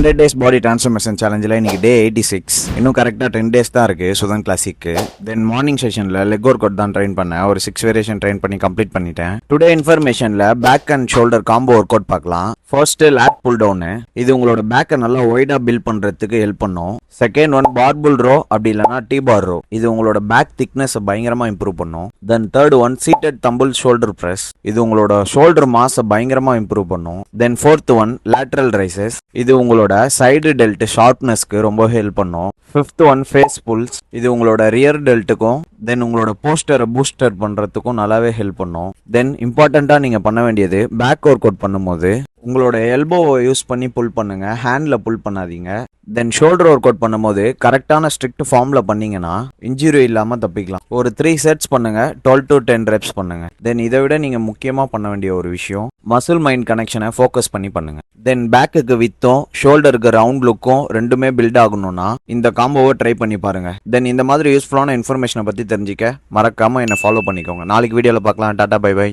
100 days body transformation challengeல இன்னைக்கு டே 86. இன்னும் கரெக்டா 10 days தான் இருக்கு சுதன் கிளாசிக்கு. தென் மார்னிங் செஷன்ல லெக் ஒர்க் அவுட் தான் ட்ரெயின் பண்ணேன். ஒரு 6 வேரியேஷன் ட்ரெயின் பண்ணி கம்ப்ளீட் பண்ணிட்டேன். டுடே இன்ஃபர்மேஷன்ல back and shoulder combo workout பார்க்கலாம். First lat pull down. இது உங்களோட பேக்கை நல்லா ஒய்டா பில்ட் பண்றதுக்கு ஹெல்ப் பண்ணும். செகண்ட் ஒன் பார்புல் ரோ அப்படி இல்லைனா டி பார் ரோ. இது உங்களோட பேக் திக்னஸ் பயங்கரமா இம்ப்ரூவ் பண்ணும். Then third one seated dumbbell shoulder press. இது உங்களோட ஷோல்டர் மாஸை பயங்கரமா இம்ப்ரூவ் பண்ணும். Then fourth one lateral raises. இது உங்களோட சைடு டெல்ட் ஷார்ப்னஸ்க்கு ரொம்ப ஹெல்ப் பண்ணும். Fifth one face pulls. இது உங்களோட ரியர் டெல்ட்டுக்கும் தென் உங்களோட போஸ்டரை பூஸ்டர் பண்றதுக்கும் நல்லாவே ஹெல்ப் பண்ணும். தென் இம்பார்ட்டண்டா நீங்க பண்ண வேண்டியது பேக் ஒர்க் அவுட் பண்ணும்போது உங்களோட எல்போவை யூஸ் பண்ணி புல் பண்ணுங்க, ஹேண்ட்ல புல் பண்ணாதீங்க. தென் ஷோல்டர் ஒர்க் அவுட் பண்ணும்போது கரெக்டான ஸ்ட்ரிக்ட் ஃபார்ம்ல பண்ணீங்கன்னா இன்ஜுரி இல்லாம தப்பிக்கலாம். ஒரு 3 செட்ஸ் பண்ணுங்க, 12 to 10 ரெப்ஸ் பண்ணுங்க. தென் இதை விட நீங்க முக்கியமா பண்ண வேண்டிய ஒரு விஷயம் மசில் மைண்ட் கனெக்ஷனை ஃபோக்கஸ் பண்ணி பண்ணுங்க. தென் பேக்குக்கு வித்தும் ஷோல்டருக்கு ரவுண்ட் லுக்கும் ரெண்டுமே பில்ட் ஆகணும்னா இந்த காம்போவை ட்ரை பண்ணி பாருங்க. தென் இந்த மாதிரி யூஸ்ஃபுல்லான இன்ஃபர்மேஷனை பத்தி தெரிஞ்சுக்க மறக்காம என்ன ஃபாலோ பண்ணிக்கோங்க. நாளைக்கு வீடியோல பார்க்கலாம். டாடா பை பை.